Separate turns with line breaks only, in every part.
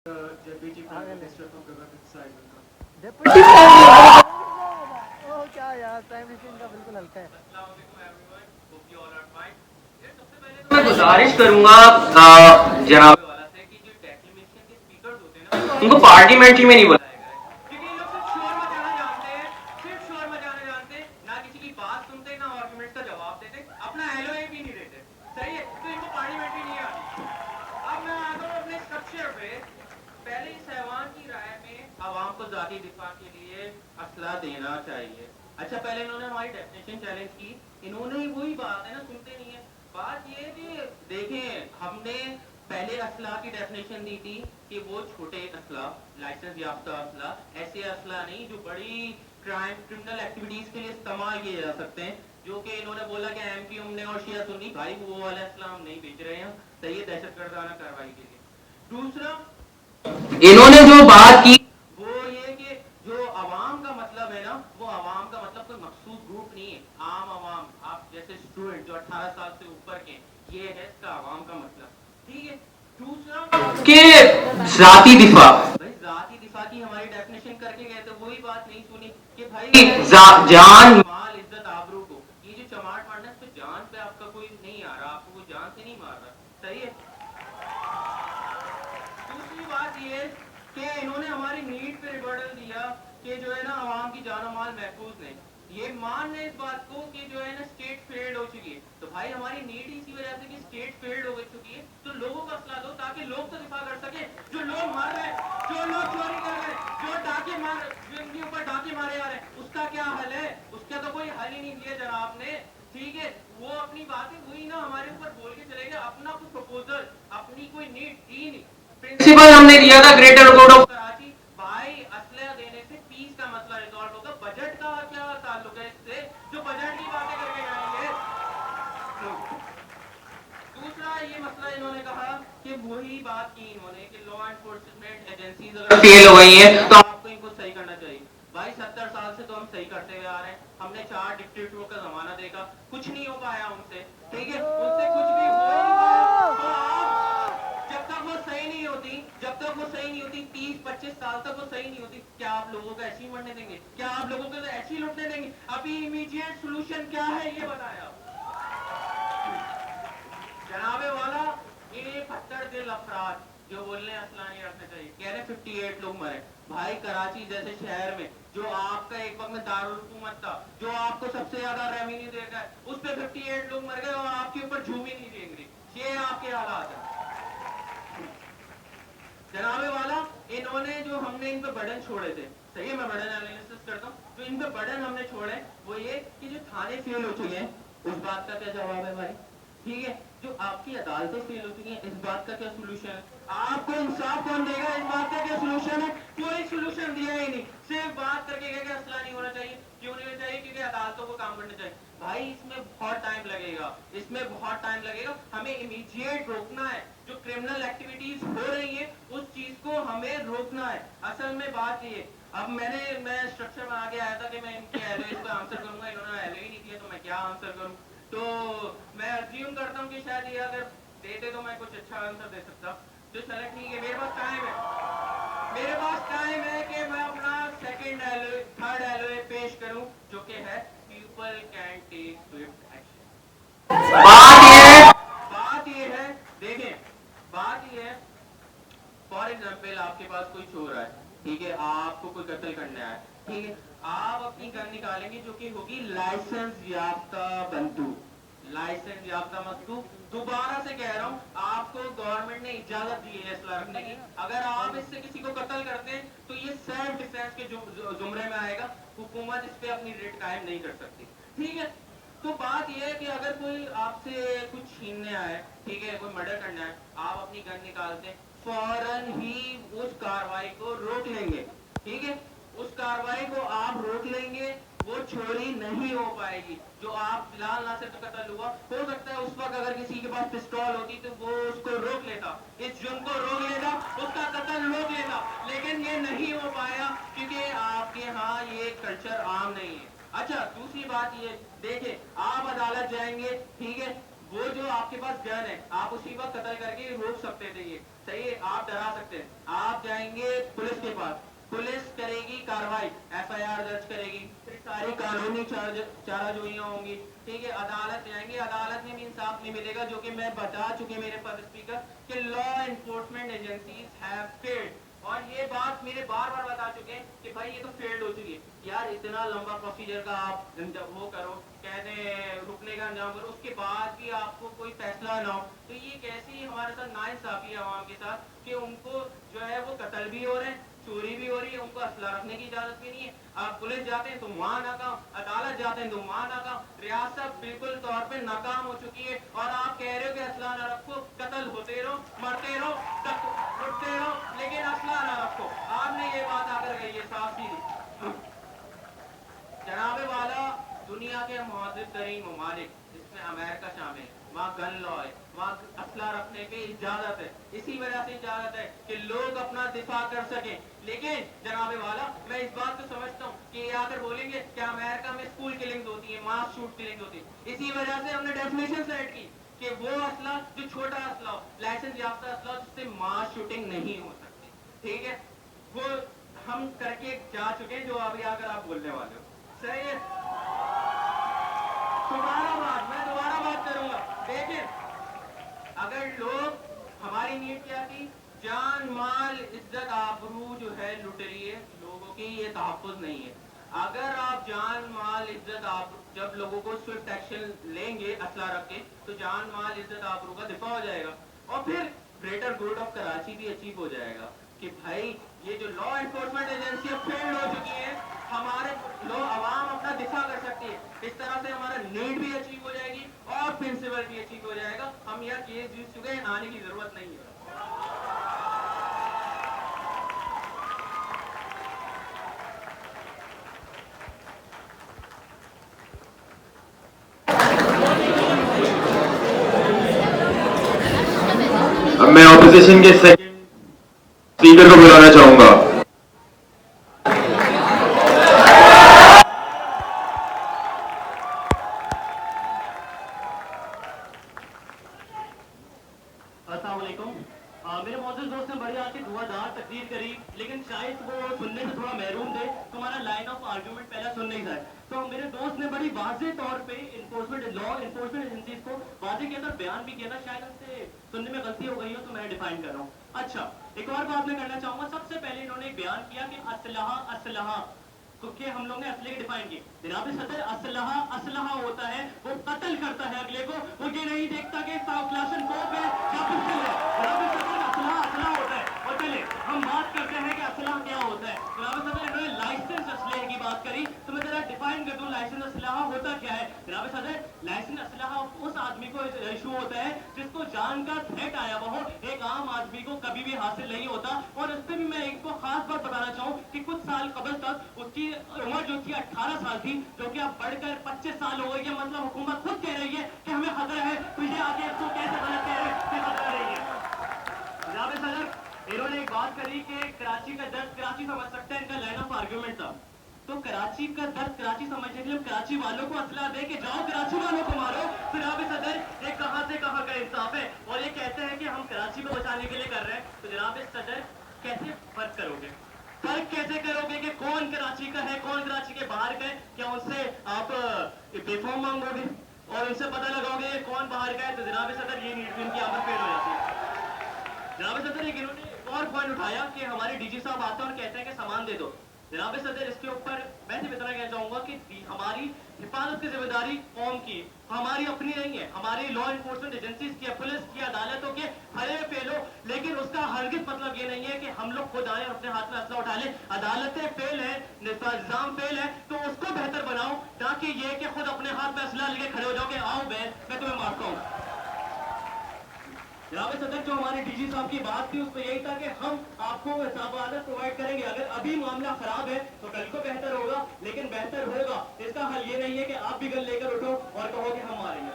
Deputy
آ
Prime
گئے
Minister from Government side will come.
Deputy prime او کیا یار پرائم منسٹر ان کا بالکل ہلکا ہے.
السلام علیکم everyone. Hope you all are fine. سب سے پہلے تو میں گزارش کروں گا جناب والا سے کہ جو ڈیکلیمیشن کے اسپیکرز ہوتے ہیں نا ان کو پارلیمنٹ میں نہیں بلایا گیا ہے کیونکہ یہ لوگ صرف شور مچانا جانتے ہیں, صرف شور مچانا جانتے ہیں, نہ کسی کی بات سنتے نہ آرگومنٹس کا جواب دیتے, اپنا ایل او اے بھی نہیں دیتے. صحیح ہے, تو ان کو پارلیمنٹ ہی نہیں آتی. اب میں آتا ہوں اپنے اسٹرکچر پہ. پہلے اس ایوان کی رائے میں عوام کو ذاتی دفاع کے لیے اسلحہ دینا چاہیے. اچھا پہلے انہوں نے ہماری ڈیفینیشن چیلنج کی, انہوں نے وہی بات ہے نا, سنتے نہیں ہیں. بات یہ ہے کہ دیکھیں ہم نے پہلے اسلحہ کی ڈیفینیشن دی تھی کہ وہ چھوٹے اسلحہ, لائسنس یافتہ اسلحہ, ایسے اسلحہ نہیں جو بڑی کرمنل ایکٹیویٹیز کے لیے استعمال کیے جا سکتے ہیں, جو کہ انہوں نے بولا کہ ایم کیو ہم نے اور شیعہ سنی بھائی وہ والا اسلحہ ہم نہیں بیچ رہے ہیں, صحیح ہے, دہشت گردانہ کارروائی کے لیے. دوسرا انہوں نے جو بات کی وہ یہ کہ جو عوام کا مطلب ہے نا, وہ عوام کا مطلب کوئی مخصوص گروپ نہیں ہے, عام عوام, آپ جیسے اسٹوڈنٹ جو 18 سال سے اوپر کے, یہ ہے اس کا عوام کا مطلب. ٹھیک ہے. دوسرا کہ ذاتی دفاع, بھائی ذاتی دفاع کی ہماری ڈیفینیشن کر کے گئے تھے, وہی بات نہیں سنی کہ بھائی جان مال عزت آبرو کو, یہ جو چماٹ مارنا ہے اس پہ جان پہ آپ کا کوئی نہیں آ رہا, آپ کو کوئی جان سے نہیں مار رہا. صحیح ہے. دوسری بات یہ کہ انہوں نے ہماری نیڈ پہ ریبرڈل دیا کہ جو ہے نا عوام کی جان و مال محفوظ نہیں. یہ مان لیں اس بات کو کہ جو ہے نا اسٹیٹ فیلڈ ہو چکی ہے, تو بھائی ہماری نیڈ اسی وجہ سے کہ اسٹیٹ فیلڈ ہو چکی ہے, تو لوگوں کا اسلحہ دو تاکہ لوگ تو دفاع کر سکیں. جو لوگ مار رہے ہیں, جو لوگ چوری کر رہے ہیں, جو ڈاکے مار, جو ان کے اوپر ڈاکے مارے جا رہے ہیں, اس کا کیا حل ہے؟ اس کا تو کوئی حل ہی نہیں دیا جناب نے. ٹھیک ہے, وہ اپنی باتیں وہی نا ہمارے اوپر بول کے چلے گئے, اپنا کوئی پروپوزل, اپنی کوئی نیڈ ہی نہیں. پرنسپل ہم نے دیا تھا گریٹر کورٹ آف کراچی, بھائی اسلحہ دینے سے پیس کا مسئلہ ریزالو ہوگا. بجٹ کا کیا تعلق ہے اس سے جو بجٹ کی باتیں کر کے جائیں گے؟ دوسرا یہ مسئلہ انہوں نے کہا کہ وہی بات کی انہوں نے کہ لا انفورسمنٹ ایجنسیز اگر فیل ہو گئی ہیں تو آپ کو ان کو صحیح کرنا چاہیے. بھائی 70 سال سے تو ہم صحیح کرتے ہوئے آ رہے ہیں, ہم نے 4 ڈکٹیٹروں کا زمانہ دیکھا, کچھ نہیں ہو پایا ان سے. ٹھیک ہے, ان سے کچھ بھی ہو ہی نہیں پایا. تو آپ جب تک وہ صحیح نہیں ہوتی, جب تک وہ صحیح نہیں ہوتی, 30-25 سال تک وہ صحیح نہیں ہوتی, کیا آپ لوگوں کو ایسی مرنے دیں گے؟ کیا آپ لوگوں کو ایسی لوٹنے دیں گے؟ ابھی امیڈیٹ سولوشن کیا ہے یہ بتایا جناب والا. یہ 70 دل افراد جو بولنے اسلحہ نہیں رکھنا چاہیے, کہہ رہے 58 لوگ مرے. بھائی کراچی جیسے شہر میں جو آپ کا ایک وقت میں دارالحکومت تھا, جو آپ کو سب سے زیادہ ریونیو دیتا ہے, اس پہ 58 لوگ مر گئے اور آپ کے اوپر جھوم ہی نہیں دیں گے. یہ آپ کے حالات ہیں جناب والا. انہوں نے جو ہم نے ان پہ برڈن چھوڑے تھے, صحیح ہے, میں برڈن انالیسس کرتا ہوں, جو ان پہ برڈن ہم نے چھوڑے وہ یہ کہ جو تھانے فیل ہو چکے ہیں اس بات کا کیا جواب ہے بھائی؟ ٹھیک ہے, جو آپ کی عدالتیں فیل ہو چکی ہیں اس بات کا کیا سولوشن ہے؟ آپ کو انصاف کون دے گا؟ اس بات کا کیا سولوشن ہے؟ کوئی سولوشن دیا ہی نہیں, صرف بات کر کے کہ اسلحہ نہیں ہونا چاہیے. کیوں نہیں ہونا چاہیے؟ کیونکہ عدالتوں کو کام کرنا چاہیے. بھائی اس میں بہت ٹائم لگے گا, اس میں بہت ٹائم لگے گا. ہمیں امیڈیٹ روکنا ہے, جو کرمنل ایکٹیویٹیز ہو رہی ہیں اس چیز کو ہمیں روکنا ہے. اصل میں بات یہ, اب میں اسٹرکچر بنا کے آیا تھا کہ میں ان کے ایل او پہ آنسر کروں گا, انہوں نے ایل او ہی نہیں دیا تو میں کیا آنسر کروں. تو میں ازیوم کرتا ہوں کہ شاید یہ اگر دیتے تو میں کچھ اچھا آنسر دے سکتا. تو چلے ٹھیک ہے, میرے پاس ٹائم ہے, میرے پاس ٹائم ہے کہ میں اپنا second L O, third L O پیش کروں, جو کہ ہے people can take Swift action. بات یہ ہے دیکھیں, بات یہ ہے, فار ایگزامپل آپ کے پاس کوئی چور ہے, ٹھیک ہے, آپ کو کوئی قتل کرنا ہے, ٹھیک ہے, آپ اپنی گن نکالیں گے جو کہ ہوگی لائسنس یافتہ بندوق, لائسنس یافتہ بندوق. دوبارہ سے کہہ رہا ہوں, آپ کو گورنمنٹ نے اجازت دی ہے اسلحہ رکھنے کی. اگر آپ اس سے کسی کو قتل کرتے ہیں تو یہ سیلف ڈیفینس کے زمرے میں آئے گا, حکومت اس پہ اپنی ریٹ قائم نہیں کر سکتی. ٹھیک ہے, تو بات یہ ہے کہ اگر کوئی آپ سے کچھ چھیننے آئے, ٹھیک ہے, کوئی مرڈر کرنا ہے, آپ اپنی گن نکالتے ہیں, فوراً ہی اس کاروائی کو روک لیں گے. ٹھیک ہے, اس کاروائی کو آپ روک لیں گے, وہ چوری نہیں ہو پائے گی. جو آپ بلال ناصر کا قتل ہوا, ہو سکتا ہے اس وقت اگر کسی کے پاس پستول ہوتی تو وہ اس کو روک لیتا, اس جرم کو روک لیتا, اس کا قتل روک لیتا, لیکن یہ نہیں ہو پایا کیونکہ آپ کے ہاں یہ کلچر عام نہیں ہے. اچھا دوسری بات یہ دیکھیں, آپ عدالت جائیں گے, ٹھیک ہے, وہ جو آپ کے پاس گن ہے آپ اسی وقت قتل کر کے روک سکتے تھے, یہ صحیح ہے, آپ ڈرا سکتے ہیں, آپ पुलिस करेगी कार्रवाई, एफआईआर दर्ज करेगी, फिर सारी कानूनी चाराजोइयां होंगी, ठीक है, अदालत जाएंगे, अदालत में भी इंसाफ नहीं मिलेगा, जो कि मैं बता चुके मेरे पद स्पीकर कि law enforcement agencies have failed, और ये बात मेरे बार बार बता चुके हैं कि भाई ये तो फेल्ड हो चुकी है यार, इतना लंबा प्रोसीजर का आप वो करो, कहते रुकने का अंजाम करो, उसके बाद भी आपको कोई फैसला ना हो, तो ये कैसी हमारे साथ नाइंसाफी है आवाम के साथ कि उनको जो है वो कत्ल भी हो रहे हैं, चोरी भी हो रही है, उनको असला रखने की इजाजत भी नहीं है, आप पुलिस जाते हैं तो वहां नाकाम, अदालत जाते हैं तो वहां नाकाम, रियासत बिल्कुल तौर पे नाकाम हो चुकी है, और आप कह रहे हो कि असला ना रखो, कत्ल होते रहो, मरते रहो, लुटते रहो, लेकिन असला ना रखो, आपने ये बात आकर कही है साफ सीधी। जनाबे वाला, दुनिया के मुआजिब तरीन ममालिक जिसमें अमेरिका शामिल है, वहाँ गन लॉ है, वहाँ असला रखने की इजाजत है, इसी वजह से इजाजत है कि लोग अपना दिफा कर सकें, लेकिन जनाबे वाला मैं इस बात को समझता हूँ कि ये आकर बोलेंगे कि अमेरिका में स्कूल किलिंग्स होती है, मास शूट किलिंग्स होती है, इसी वजह से हमने डेफिनेशन सेट की कि वो असला जो छोटा असला हो, लाइसेंस याफ्ता असला हो, जिससे मास शूटिंग नहीं हो सकती, ठीक है, वो हम करके जा चुके हैं, जो अभी आकर आप बोलने वाले हो, सही है। मैं दोबारा बात करूंगा, देखिए अगर लोग, हमारी नीयत क्या थी, जान माल इज्जत आबरू जो है लुट रही है लोगों की, ये तहफ़्फ़ुज़ नहीं है, अगर आप जान माल इज्जत आबरू, जब लोगों को स्विफ्ट एक्शन लेंगे असला रख के, तो जान माल इज्जत आबरू का दिफा हो जाएगा, और फिर ग्रेटर गुड ऑफ कराची भी अचीव हो जाएगा कि भाई ये जो लॉ एनफोर्समेंट एजेंसी फेल्ड हो चुकी है, हमारे लोग आवाम अपना दिफा कर सकती है, इस तरह से हमारा नीड भी अचीव हो जाएगी और प्रिंसिपल भी अचीव हो जाएगा, हम यह केस जीत चुके हैं, आने की जरूरत नहीं है।
अब मैं ऑपोजिशन के सेकंड स्पीकर को बुलाना चाहूंगा।
मेरे मौजूद दोस्त ने बड़ी आपकी धुआंधार तकरीर करी, लेकिन शायद वो सुनने से थोड़ा महरूम थे, तो हमारा लाइन ऑफ आर्गुमेंट पहला सुन नहीं था, तो मेरे दोस्त ने बड़ी वाज़ेह तौर पे लॉ एनफोर्समेंट एजेंसीज को वाज़ेह किया था, बयान भी किया था, शायद उनसे सुनने में गलती हो गई हो तो मैं डिफाइन कर रहा हूँ। अच्छा, एक और बात मैं करना चाहूंगा, सबसे पहले इन्होंने एक बयान किया कि असलहा तो क्या हम लोग ने असले की डिफाइन की, जनाब सदर असलहा होता है वो कत्ल करता है अगले को, वो ये नहीं देखता कि क्लाशनकोव है या पिस्टल है, जनाब सदर असलहा होता है। और चले हम बात करते हैं कि असलहा क्या होता है, जनाब सदर इन्होंने लाइसेंस असलहे की बात करी, तो मैं जरा डिफाइन कर दूं लाइसेंस असलहा होता क्या है। जनाब सदर लाइसेंस असलहा उस आदमी को इशू होता है जिसको जान का थ्रेट आया हुआ हो, एक आम आदमी को कभी भी हासिल नहीं होता, और इस पर भी मैं एक खास बात बताना चाहूँ कि कुछ साल कबल तक उसकी उम्र जो थी 18 साल थी, जो कि अब बढ़कर 25 साल हो गई है, मतलब हुकूमत खुद कह रही है कि हमें खतरा है, तो ये आगे इसको कैसे गलत कह रहे हैं कि खतरा नहीं है। जनाब सदर इन्होंने एक बात करी कि कराची का दर्द कराची समझ सकते हैं, इनका लाइन ऑफ आर्ग्यूमेंट था, तो कराची का दर्द कराची समझने के लिए कराची वालों को असला दे के जाओ कराची वालों को मारो, तो जनाब सदर ये कहां से कहां का इंसाफ है, और ये कहते हैं कि हम कराची को बचाने के लिए कर रहे हैं, तो जनाब सदर कैसे फर्क करोगे, फर्क कैसे करोगे कि कौन कराची का है कौन कराची के बाहर का है, क्या उनसे आप बेफॉर्म मांगोगे और उनसे पता लगाओगे कौन बाहर का है, तो जनाब सदर ये नीड इनकी आमद फेल हो जाती है। जनाब सदर एक इन्होंने और पॉइंट उठाया कि हमारे डीजी साहब आते हैं और कहते हैं कि सामान दे दो, जनाब सदर इसके ऊपर मैं सिर्फ इतना कहना चाहूंगा कि हमारी हिफाजत की जिम्मेदारी कौम की, हमारी अपनी नहीं है, हमारी लॉ एनफोर्समेंट एजेंसीज की, पुलिस की, अदालतों के हरे फेल हो, लेकिन उसका हरगिज मतलब ये नहीं है कि हम लोग खुद आए अपने हाथ में असला उठा लें, अदालतें फेल है, निजाम फेल है, तो उसको बेहतर बनाओ, ताकि ये कि खुद अपने हाथ में असला लेके खड़े हो जाओ कि आओ मैं तुम्हें मारता हूँ। जनाब सदर जो हमारे डीजी साहब की बात थी उसमें यही था कि हम आपको हिसाब प्रोवाइड करेंगे, अगर अभी मामला खराब है तो कल को बेहतर होगा, लेकिन बेहतर होगा इसका हल ये नहीं है कि आप भी गन लेकर उठो और कहो कि हम मारेंगे।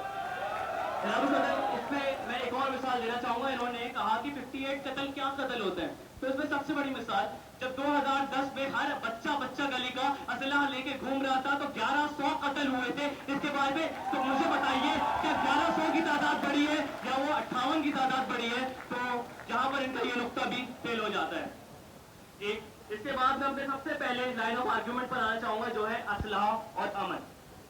जनाब सदर इसमें मैं एक और मिसाल देना चाहूंगा, इन्होंने कहा कि 58 कत्ल क्या कत्ल होते हैं, तो इसमें सबसे बड़ी मिसाल जब 2010 में हर बच्चा गली का असला लेके घूम रहा था तो 1100 कत्ल हुए थे इसके बारे में, तो मुझे बताइए क्या 1100 की तादाद बढ़ी है या वो 58 की तादाद बढ़ी है, तो जहां पर इनका ये नुक्ता भी फेल हो जाता है। एक इसके बाद मैं अपने सबसे पहले लाइन ऑफ आर्ग्यूमेंट पर आना चाहूंगा, जो है असलहा और अमन।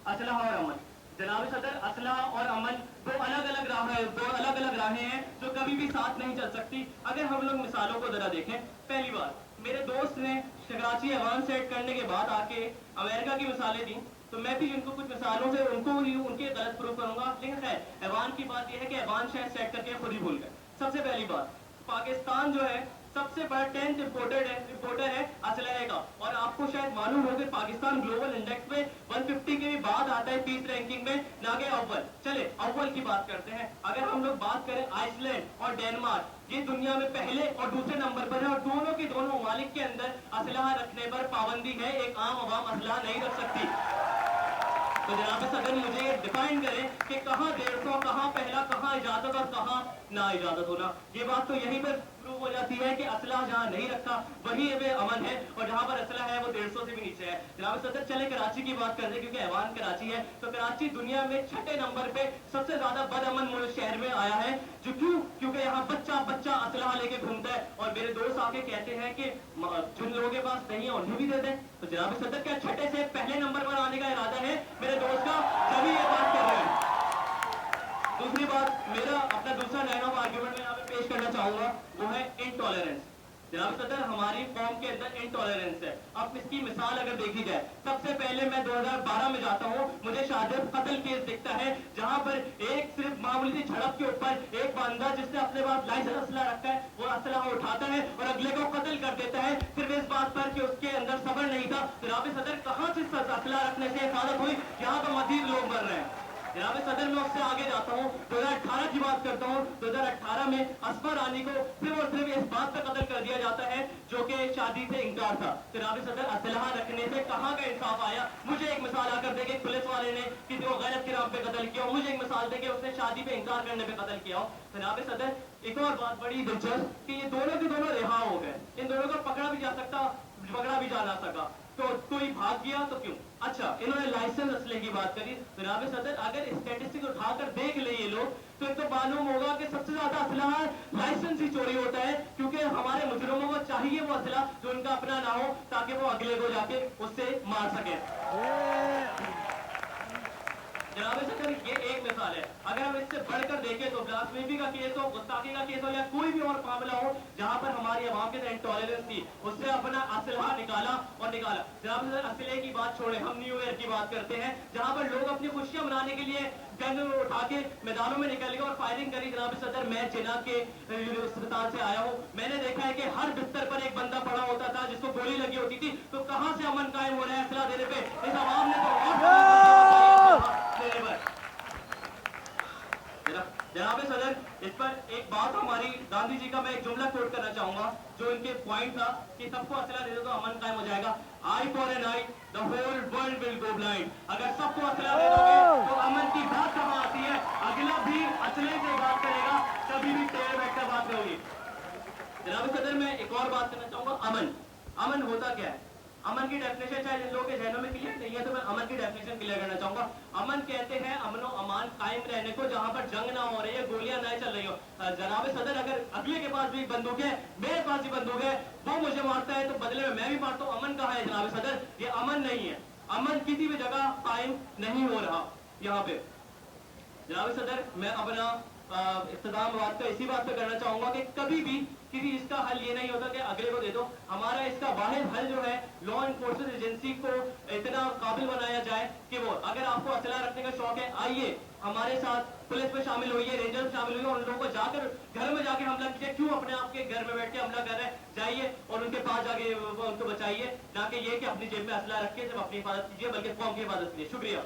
असलहा और अमन, जनाब सदर, असलहा और अमन दो अलग अलग राहें हैं जो कभी भी साथ नहीं चल सकती। अगर हम लोग मिसालों को जरा देखें, पहली बात, मेरे दोस्त ने कराची ऐवान सेट करने के बाद आके अमेरिका की मिसालें दी, तो मैं भी उनको कुछ मिसालों से उनको उनके गलत प्रूफ करूंगा। लेकिन खैर, ऐवान की बात यह है कि ऐवान शायद सेट करके खुद ही भूल गए। सबसे पहली बात, पाकिस्तान जो है सबसे बड़ा 10th इंपोर्टर है असलहे का, और आपको शायद मालूम हो कि पाकिस्तान ग्लोबल इंडेक्स में 150 के भी बाद आता है 30 रैंकिंग में, ना कि अव्वल। चले अव्वल की बात करते हैं। अगर हम लोग बात करें आइसलैंड और डेनमार्क, ये दुनिया में पहले और दूसरे नंबर पर है, और दोनों के दोनों ममालिक के अंदर असलहा रखने पर पाबंदी है। एक आम आवाम असलहा नहीं रख सकती। तो जनाब सदर मुझे ये डिफाइन करें कि कहाँ 150, कहाँ पहला, कहाँ इजाजत और कहाँ ना इजाजत होना। ये बात तो यहीं पर प्रूव हो जाती है कि असला जहाँ नहीं रखा वही वे अमन है, और जहाँ पर असला है वो 150 से भी नीचे है। जनाब सदर चले कराची की बात करते हैं, क्योंकि ऐवान कराची है, तो कराची दुनिया में 6ठे नंबर पे सबसे ज्यादा बदअमन शहर में आया है। जो क्योंकि यहाँ बच्चा असलहा लेके घूमता है, और मेरे दोस्त आके कहते हैं कि जिन लोगों के पास नहीं है उन्हें भी दे दें। तो जनाब सदर क्या 6ठे से पहले नंबर पर आने का इरादा है मेरे दोस्त का? सभी ये बात कर रहे हैं। दूसरी बात, मेरा अपना दूसरा लाइन ऑफ आर्ग्यूमेंट में यहाँ पे पेश करना चाहूंगा, वो है इनटॉलरेंस। जनाब सदर, हमारी कौम के अंदर इनटॉलरेंस है। अब इसकी मिसाल अगर देखी जाए, सबसे पहले मैं 2012 में जाता हूँ, मुझे शादिब कत्ल केस दिखता है, जहाँ पर एक सिर्फ मामूली सी झड़प के ऊपर एक बंदा जिसने अपने पास लाइसेंस असला रखा है, वो असला उठाता है और अगले को कत्ल कर देता है, सिर्फ इस बात पर कि उसके अंदर सब्र नहीं था। जनाब सदर, कहाँ से असला रखने से हिफाजत हुई? यहाँ तो मजीद लोग मर रहे हैं। जनाब सदर, मैं उससे आगे जाता हूँ, 2018 की बात करता हूँ। 2018 में असफर रानी को सिर्फ और सिर्फ इस बात पर कत्ल कर दिया जाता है जो कि शादी से इंकार था। जनाब सदर, असलहा रखने से कहाँ का इंसाफ आया? मुझे एक मिसाल आकर दे कि पुलिस वाले ने किसी को गलत किराम पे कत्ल किया, मुझे एक मिसाल दे कि उसने शादी पे इंकार करने पे कत्ल किया हो। जनाब सदर, एक और बात बड़ी दिलचस्प कि ये दोनों के दोनों रिहा हो गए, इन दोनों को पकड़ा भी जा सका, तो कोई भाग गया तो क्यों? अच्छा, इन्होंने लाइसेंस असले की बात करी। जनाब सदर, अगर स्टैटिस्टिक उठाकर देख ले ये लोग, तो एक तो मालूम होगा कि सबसे ज्यादा असला लाइसेंस ही चोरी होता है, क्योंकि हमारे मुजरिमों को चाहिए वो असला जो उनका अपना ना हो, ताकि वो अगले को जाके उससे मार सके। जनाब सदर, ये एक मिसाल है। अगर हम इससे बढ़कर देखें तो ब्लास्फेमी का केस हो, गुस्ताखी का केस हो, या कोई भी और मामला हो जहां पर हमारी आवाम के साथ इंटॉलरेंस थी, उससे अपना असलहा निकाला। जनाब सदर, असले की बात छोड़े, हम न्यू ईयर की बात करते हैं, जहां पर लोग अपनी खुशियां मनाने के लिए गन उठा के मैदानों में निकल गए और फायरिंग करी। जनाब सदर, मैं जिना के अस्पताल से आया हूँ, मैंने देखा है कि हर बिस्तर पर एक बंदा पड़ा होता था जिसको गोली लगी होती थी। तो कहां से अमन कायम हो रहा है असला देने पे? इस आवाम ने तो जनाब सदर, इस पर एक बात हमारी गांधी जी का मैं एक जुमला कोट करना चाहूंगा, जो इनके पॉइंट था कि सबको असला दे दो तो अमन कायम हो जाएगा। Eye for an eye, the whole world will go blind. अगर सबको असला दे दोगे तो अमन की बात कहाँ आती है? अगला भी असले से बात करेगा, कभी भी टेढ़े बैठकर बात नहीं होगी। जनाब सदर, मैं एक और बात करना चाहूंगा, अमन होता क्या है? अमन की डेफिनेशन शायद इन लोगों के जहनों में क्लियर नहीं है, तो मैं अमन की डेफिनेशन क्लियर करना चाहूंगा। अमन कहते हैं अमन और अमान कायम रहने को, जहां पर जंग ना हो रही है, गोलियां ना चल रही हो। जनाब सदर, अगर अगले के पास भी बंदूक है, मेरे पास भी बंदूक है, वो मुझे मारता है तो बदले में मैं भी मारता हूँ, अमन कहाँ है जनाब सदर? ये अमन नहीं है। अमन किसी भी जगह कायम नहीं हो रहा यहाँ पे। जनाब सदर, मैं अपना इख्तिताम बात का इसी बात पे करना चाहूंगा कि कभी भी किसी इसका हल ये नहीं होता कि अगले को दे दो। हमारा इसका वाहिद हल जो है, लॉ इन्फोर्समेंट एजेंसी को इतना काबिल बनाया जाए कि वो, अगर आपको असला रखने का शौक है, आइए हमारे साथ पुलिस में शामिल होइए, रेंजर्स में शामिल होइए, उन लोगों को जाकर घर में जाके हमला कीजिए। क्यों अपने आप के घर में बैठ के हमला कर रहे हैं? जाइए और उनके पास जाके उनको बचाइए, ना कि ये कि अपनी जेब में असला रख के सिर्फ अपनी हिफाजत कीजिए, बल्कि कौम की हिफाजत कीजिए। शुक्रिया।